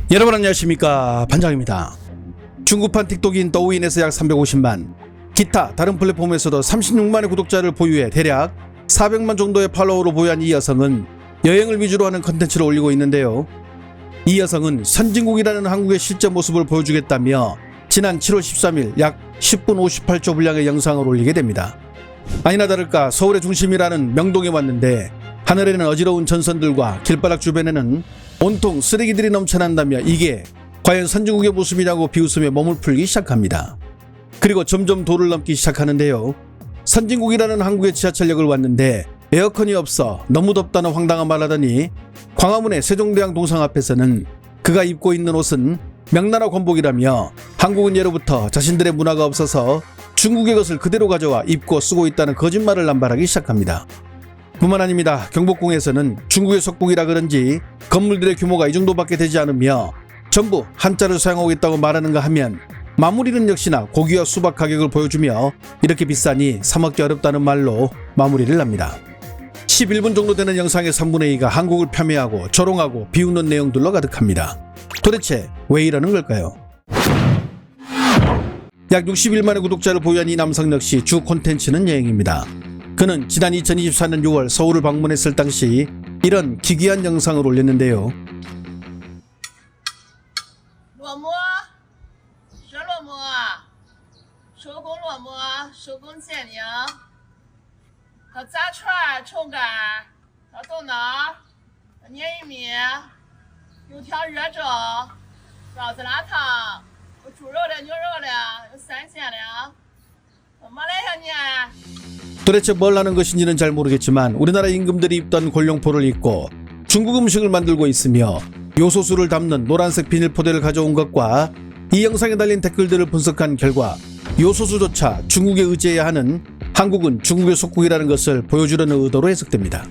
여러분 안녕하십니까, 반장입니다. 중국판 틱톡인 더우인에서 약 350만, 기타 다른 플랫폼에서도 36만의 구독자를 보유해 대략 400만 정도의 팔로워를 보유한 이 여성은 여행을 위주로 하는 컨텐츠를 올리고 있는데요. 이 여성은 선진국이라는 한국의 실제 모습을 보여주겠다며 지난 7월 13일 약 10분 58초 분량의 영상을 올리게 됩니다. 아니나 다를까 서울의 중심이라는 명동에 왔는데 하늘에는 어지러운 전선들과 길바닥 주변에는 온통 쓰레기들이 넘쳐난다며 이게 과연 선진국의 모습이냐고 비웃으며 몸을 풀기 시작합니다. 그리고 점점 도를 넘기 시작하는데요. 선진국이라는 한국의 지하철역을 왔는데 에어컨이 없어 너무 덥다는 황당한 말 하더니 광화문의 세종대왕 동상 앞에서는 그가 입고 있는 옷은 명나라 권복이라며 한국은 예로부터 자신들의 문화가 없어서 중국의 것을 그대로 가져와 입고 쓰고 있다는 거짓말을 남발하기 시작합니다. 뿐만 아닙니다. 경복궁에서는 중국의 속국이라 그런지 건물들의 규모가 이 정도밖에 되지 않으며 전부 한자를 사용하고 있다고 말하는가 하면 마무리는 역시나 고기와 수박 가격을 보여주며 이렇게 비싸니 사 먹기 어렵다는 말로 마무리를 합니다. 11분 정도 되는 영상의 3분의 2가 한국을 폄훼하고 조롱하고 비웃는 내용들로 가득합니다. 도대체 왜 이러는 걸까요? 약 60일만의 구독자를 보유한 이 남성 역시 주 콘텐츠는 여행입니다. 그는 지난 2024년 6월 서울을 방문했을 당시 이런 기괴한 영상을 올렸는데요. 裸模，学裸模，手工裸模，手工剪绫，和炸串儿、葱干儿、和豆脑、捏玉米，油条热粥，包子辣汤，有猪肉的、牛肉的，有三鲜的，没来呀你？ 도대체 뭘 하는 것인지는 잘 모르겠지만 우리나라 임금들이 입던 골룡포를 입고 중국 음식을 만들고 있으며 요소수를 담는 노란색 비닐 포대를 가져온 것과 이 영상에 달린 댓글들을 분석한 결과 요소수조차 중국에 의지해야 하는 한국은 중국의 속국이라는 것을 보여주려는 의도로 해석됩니다.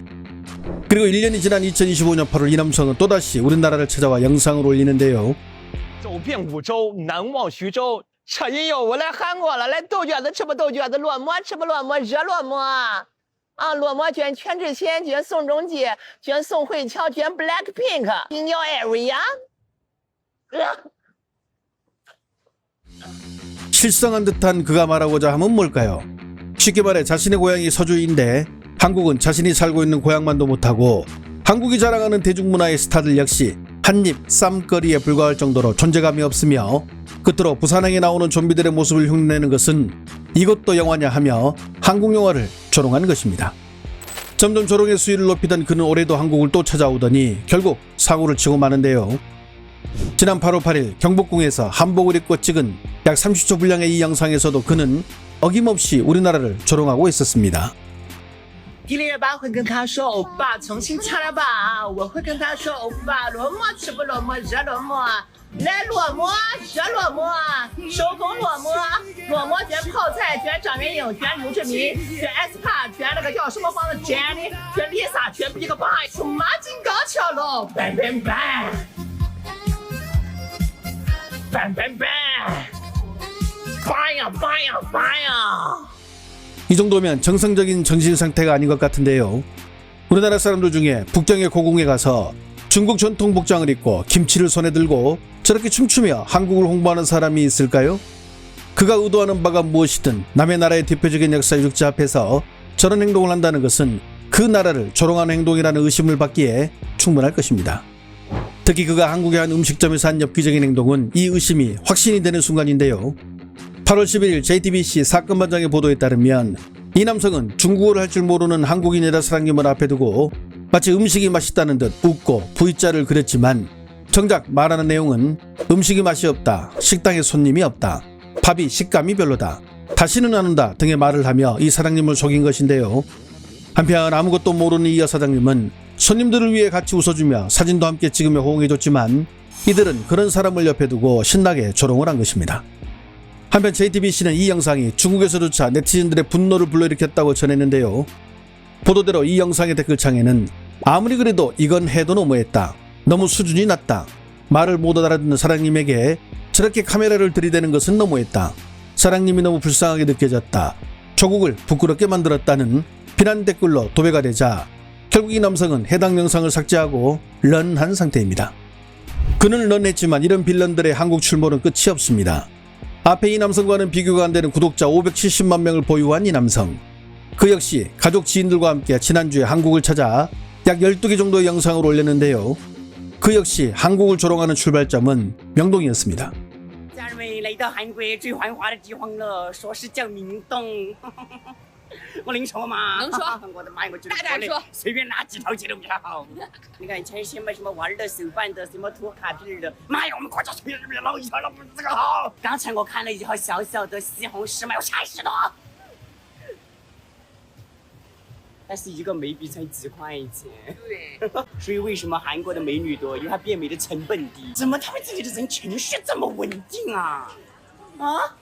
그리고 1년이 지난 2025년 8월 이 남성은 또다시 우리나라를 찾아와 영상을 올리는데요. 走遍五州，南望徐州。扯音友，我来韩国了，来豆卷子吃不豆卷子，裸馍吃不裸馍，热裸馍啊！裸馍卷全智贤，卷宋仲基，卷宋慧乔，卷 Blackpink， 音摇 area。 실성한 듯한 그가 말하고자 함은 뭘까요? 쉽게 말해 자신의 고향이 서주인데 한국은 자신이 살고 있는 고향만도 못하고 한국이 자랑하는 대중문화의 스타들 역시 한입 쌈거리에 불과할 정도로 존재감이 없으며 끝으로 부산행에 나오는 좀비들의 모습을 흉내내는 것은 이것도 영화냐 하며 한국 영화를 조롱한 것입니다. 점점 조롱의 수위를 높이던 그는 올해도 한국을 또 찾아오더니 결국 사고를 치고 마는데요. 지난 8월 8일 경복궁에서 한복을 입고 찍은 약 30초 분량의 이 영상에서도 그는 어김없이 우리나라를 조롱하고 있었습니다. 迪丽热巴会跟他说：“欧巴，重新唱来吧。”我会跟他说：“欧巴，裸模吃不裸模，热裸模，来裸模，热裸模，手工裸模，裸模卷泡菜，卷张元英，卷刘志明，卷 S 帕，卷那个叫什么房子 Jenny， 卷 Lisa， 卷 Big Bang， 出马金高桥喽，bang bang bang，bang bang bang，fire fire fire。 이 정도면 정상적인 정신 상태가 아닌 것 같은데요. 우리나라 사람들 중에 북경의 고궁에 가서 중국 전통 복장을 입고 김치를 손에 들고 저렇게 춤추며 한국을 홍보하는 사람이 있을까요? 그가 의도하는 바가 무엇이든 남의 나라의 대표적인 역사 유적지 앞에서 저런 행동을 한다는 것은 그 나라를 조롱하는 행동이라는 의심을 받기에 충분할 것입니다. 특히 그가 한국의 한 음식점에서 한 엽기적인 행동은 이 의심이 확신이 되는 순간인데요. 8월 11일 JTBC 사건 반장의 보도에 따르면 이 남성은 중국어를 할 줄 모르는 한국인 여자 사장님을 앞에 두고 마치 음식이 맛있다는 듯 웃고 V자를 그렸지만 정작 말하는 내용은 음식이 맛이 없다, 식당에 손님이 없다, 밥이 식감이 별로다, 다시는 안 온다 등의 말을 하며 이 사장님을 속인 것인데요. 한편 아무것도 모르는 이 여사장님은 손님들을 위해 같이 웃어주며 사진도 함께 찍으며 호응해줬지만 이들은 그런 사람을 옆에 두고 신나게 조롱을 한 것입니다. 한편 JTBC는 이 영상이 중국에서조차 네티즌들의 분노를 불러일으켰다고 전했는데요. 보도대로 이 영상의 댓글창에는 아무리 그래도 이건 해도 너무했다, 너무 수준이 낮다, 말을 못 알아듣는 사장님에게 저렇게 카메라를 들이대는 것은 너무했다, 사장님이 너무 불쌍하게 느껴졌다, 조국을 부끄럽게 만들었다는 비난 댓글로 도배가 되자 결국 이 남성은 해당 영상을 삭제하고 런한 상태입니다. 그는 런했지만 이런 빌런들의 한국 출몰은 끝이 없습니다. 앞에 이 남성과는 비교가 안 되는 구독자 570만 명을 보유한 이 남성. 그 역시 가족 지인들과 함께 지난주에 한국을 찾아 약 12개 정도의 영상을 올렸는데요. 그 역시 한국을 조롱하는 출발점은 명동이었습니다. 家人们来到韩国最繁华的地方了，说是叫明洞。我能说吗？能说我的妈呀，我觉得大胆说随便拿几套钱都比较好。你看前些什么玩的、手办的、什么涂卡片的，妈呀，我们国家随便捞一条都不是这个好。刚才我看了一条小小的西红柿，卖我30多。但是一个眉笔才几块钱，对，所以为什么韩国的美女多？因为它变美的成本低。怎么他们这里的人情绪这么稳定啊？啊？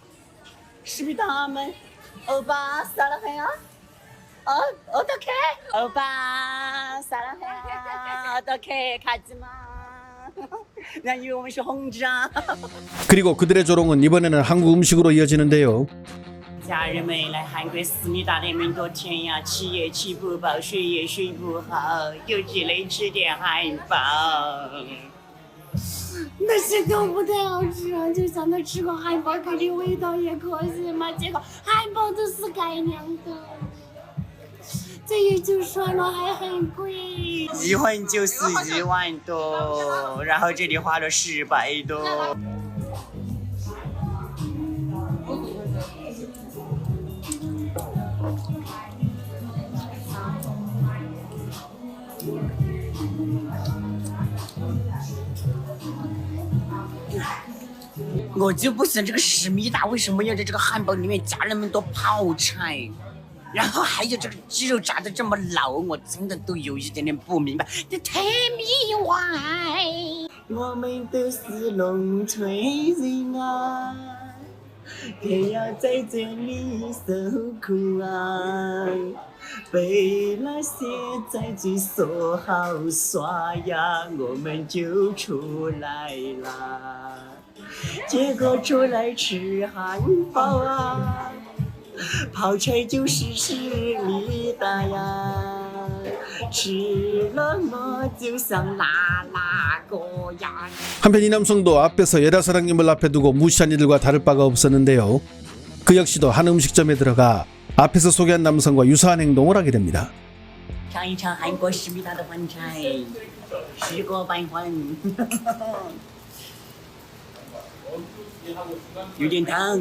是不是他们？欧巴撒了黑啊？어떡해? 오빠 사랑해. 어떡해? 가지 마. 난以为我们是红章。 그리고 그들의 조롱은 이번에는 한국 음식으로 이어지는데요. 家人们来韩国思密达那么多天呀，吃也吃不饱，睡也睡不好，就只能吃点汉堡。那些都不太好吃啊，就想着吃个汉堡，感觉味道也可以嘛。结果汉堡都是改良的，这也就算了，还很贵，一份就是1万多，然后这里花了400多。 我就不想这个思密达为什么要在这个汉堡里面加那么多泡菜，然后还有这个鸡肉炸的这么老，我真的都有一点点不明白，这太迷歪。我们都是农村人啊，偏要在这里受苦啊。 被那些崽子说好耍呀，我们就出来啦。结果出来吃汉堡啊，泡菜就是思密达呀，吃了我就像拉拉锅呀。 한편 이 남성도 앞에서 여다사랑님을 앞에 두고 무시한 이들과 다를 바가 없었는데요. 그 역시도 한 음식점에 들어가 앞에서 소개한 남성과 유사한 행동을 하게 됩니다. 尝一尝韩国思密达的饭菜，石锅拌饭，有点烫，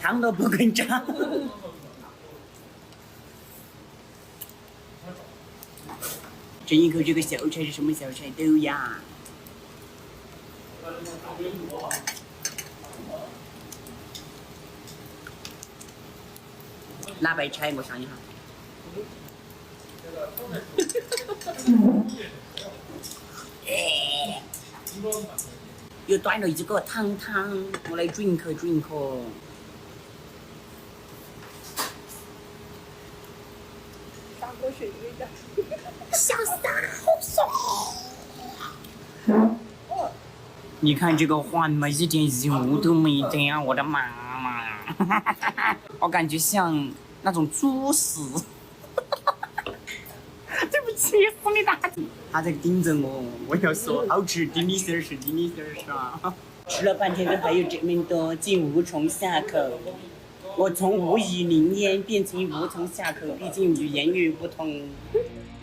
烫到不肯炸。这一口这个小菜是什么小菜？豆芽。辣白菜，我想一下。又端了一个汤汤，我来 drink。大锅水的味道。小三好爽！你看这个饭嘛，一点油都没得啊！我的妈妈，我感觉像那种猪屎。对不起，思密达。他在盯着我，我要说好吃，delicious 啊！吃了半天都还有这么多，竟无从下口。我从无以名言变成无从下口，毕竟语言语不通。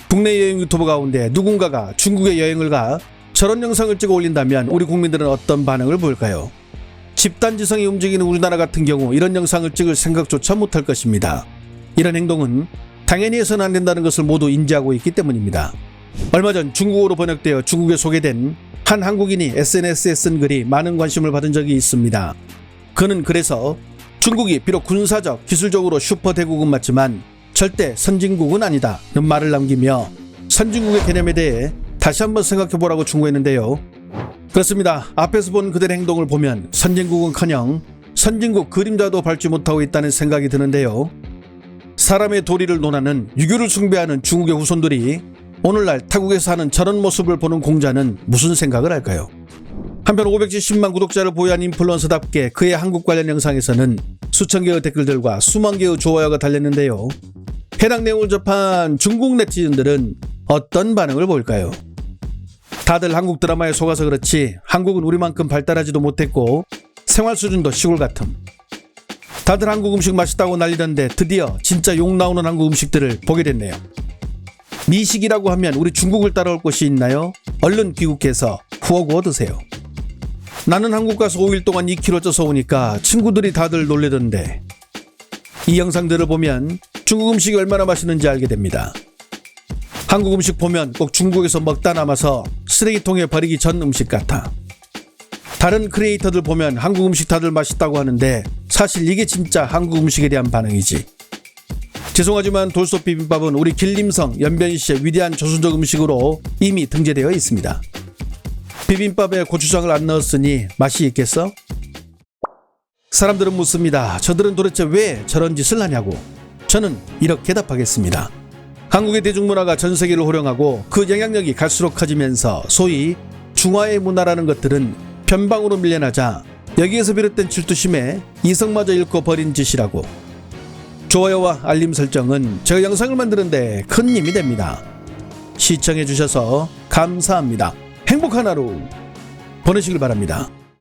국내 여행 유튜버 가운데 누군가가 중국에 여행을 가 저런 영상을 찍어 올린다면 우리 국민들은 어떤 반응을 보일까요? 집단지성이 움직이는 우리나라 같은 경우 이런 영상을 찍을 생각조차 못할 것입니다. 이런 행동은 당연히 해서는 안 된다는 것을 모두 인지하고 있기 때문입니다. 얼마 전 중국어로 번역되어 중국에 소개된 한 한국인이 SNS에 쓴 글이 많은 관심을 받은 적이 있습니다. 그는 그래서 중국이 비록 군사적, 기술적으로 슈퍼대국은 맞지만 절대 선진국은 아니다는 말을 남기며 선진국의 개념에 대해 다시 한번 생각해보라고 충고했는데요. 그렇습니다. 앞에서 본 그들의 행동을 보면 선진국은커녕 선진국 그림자도 밟지 못하고 있다는 생각이 드는데요. 사람의 도리를 논하는 유교를 숭배하는 중국의 후손들이 오늘날 타국에서 하는 저런 모습을 보는 공자는 무슨 생각을 할까요? 한편 570만 구독자를 보유한 인플루언서답게 그의 한국 관련 영상에서는 수천 개의 댓글들과 수만 개의 좋아요가 달렸는데요. 해당 내용을 접한 중국 네티즌들은 어떤 반응을 보일까요? 다들 한국 드라마에 속아서 그렇지 한국은 우리만큼 발달하지도 못했고 생활 수준도 시골 같음. 다들 한국 음식 맛있다고 난리던데 드디어 진짜 욕 나오는 한국 음식들을 보게 됐네요. 미식이라고 하면 우리 중국을 따라올 곳이 있나요? 얼른 귀국해서 후어구어 드세요. 나는 한국 가서 5일 동안 2kg 쪄서 오니까 친구들이 다들 놀래던데 이 영상들을 보면 중국 음식이 얼마나 맛있는지 알게 됩니다. 한국 음식 보면 꼭 중국에서 먹다 남아서 쓰레기통에 버리기 전 음식 같아. 다른 크리에이터들 보면 한국 음식 다들 맛있다고 하는데 사실 이게 진짜 한국 음식에 대한 반응이지. 죄송하지만 돌솥 비빔밥은 우리 길림성 연변시의 위대한 조선족 음식으로 이미 등재되어 있습니다. 비빔밥에 고추장을 안 넣었으니 맛이 있겠어? 사람들은 묻습니다. 저들은 도대체 왜 저런 짓을 하냐고. 저는 이렇게 답하겠습니다. 한국의 대중문화가 전 세계를 호령하고 그 영향력이 갈수록 커지면서 소위 중화의 문화라는 것들은 변방으로 밀려나자 여기에서 비롯된 질투심에 이성마저 잃고 버린 짓이라고. 좋아요와 알림 설정은 제가 영상을 만드는데 큰 힘이 됩니다. 시청해주셔서 감사합니다. 행복한 하루 보내시길 바랍니다.